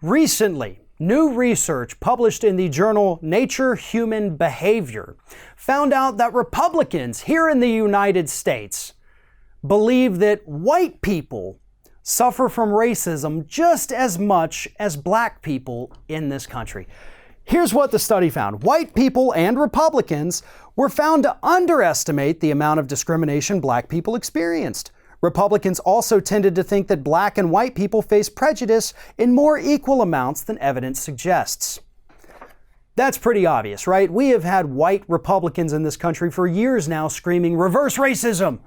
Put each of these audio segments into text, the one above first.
Recently, new research published in the journal Nature Human Behavior found out that Republicans here in the United States believe that white people suffer from racism just as much as black people in this country. Here's what the study found. White people and Republicans were found to underestimate the amount of discrimination black people experienced. Republicans also tended to think that black and white people face prejudice in more equal amounts than evidence suggests. That's pretty obvious, right? We have had white Republicans in this country for years now screaming, "Reverse racism!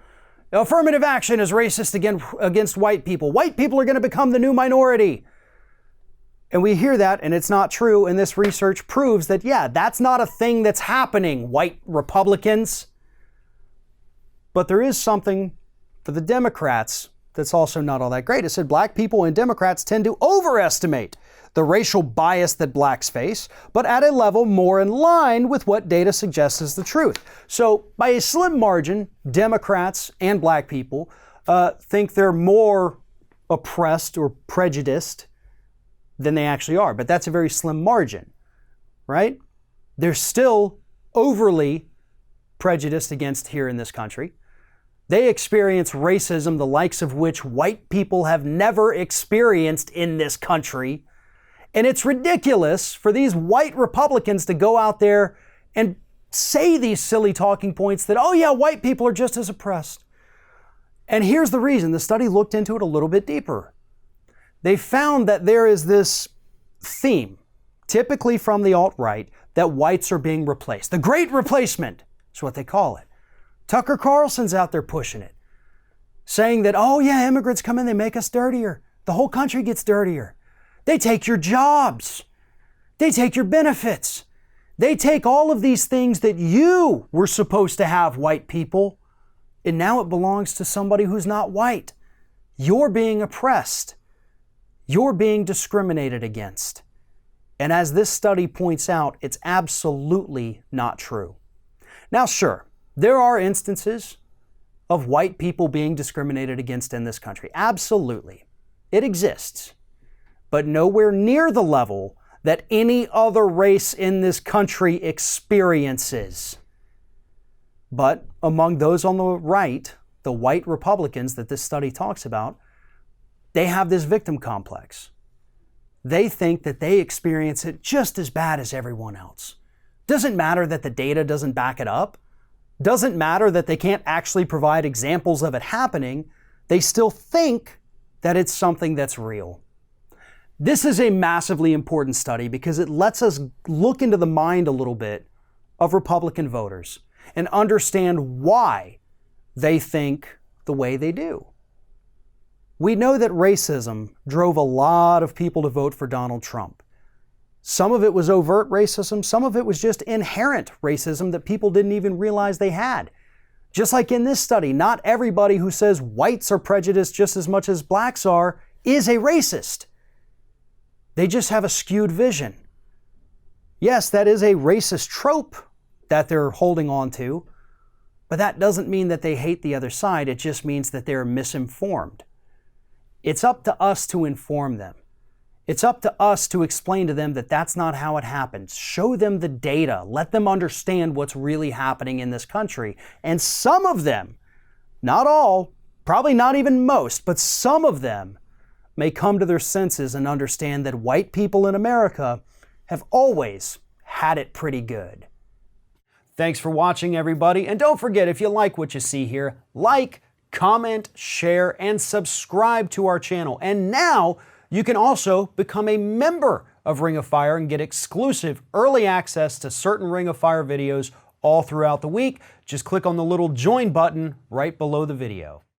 Affirmative action is racist against white people. White people are going to become the new minority." And we hear that, and it's not true. And this research proves that, yeah, that's not a thing that's happening, white Republicans. But there is something for the Democrats that's also not all that great. It said black people and Democrats tend to overestimate the racial bias that blacks face, but at a level more in line with what data suggests is the truth. So by a slim margin, Democrats and black people think they're more oppressed or prejudiced than they actually are. But that's a very slim margin, right? They're still overly prejudiced against here in this country. They experience racism, the likes of which white people have never experienced in this country. And it's ridiculous for these white Republicans to go out there and say these silly talking points that, oh yeah, white people are just as oppressed. And here's the reason. The study looked into it a little bit deeper. They found that there is this theme, typically from the alt-right, that whites are being replaced. The Great Replacement is what they call it. Tucker Carlson's out there pushing it, saying that, oh yeah, immigrants come in, they make us dirtier. The whole country gets dirtier. They take your jobs. They take your benefits. They take all of these things that you were supposed to have, white people, and now it belongs to somebody who's not white. You're being oppressed. You're being discriminated against. And as this study points out, it's absolutely not true. Now, sure, there are instances of white people being discriminated against in this country. Absolutely. It exists. But nowhere near the level that any other race in this country experiences. But among those on the right, the white Republicans that this study talks about, they have this victim complex. They think that they experience it just as bad as everyone else. Doesn't matter that the data doesn't back it up. Doesn't matter that they can't actually provide examples of it happening. They still think that it's something that's real. This is a massively important study because it lets us look into the mind a little bit of Republican voters and understand why they think the way they do. We know that racism drove a lot of people to vote for Donald Trump. Some of it was overt racism, some of it was just inherent racism that people didn't even realize they had. Just like in this study, not everybody who says whites are prejudiced just as much as blacks are is a racist. They just have a skewed vision. Yes, that is a racist trope that they're holding on to, but that doesn't mean that they hate the other side. It just means that they're misinformed. It's up to us to inform them. It's up to us to explain to them that that's not how it happens. Show them the data. Let them understand what's really happening in this country. And some of them, not all, probably not even most, but some of them may come to their senses and understand that white people in America have always had it pretty good. Thanks for watching, everybody. And don't forget, if you like what you see here, like, comment, share, and subscribe to our channel. And now you can also become a member of Ring of Fire and get exclusive early access to certain Ring of Fire videos all throughout the week. Just click on the little join button right below the video.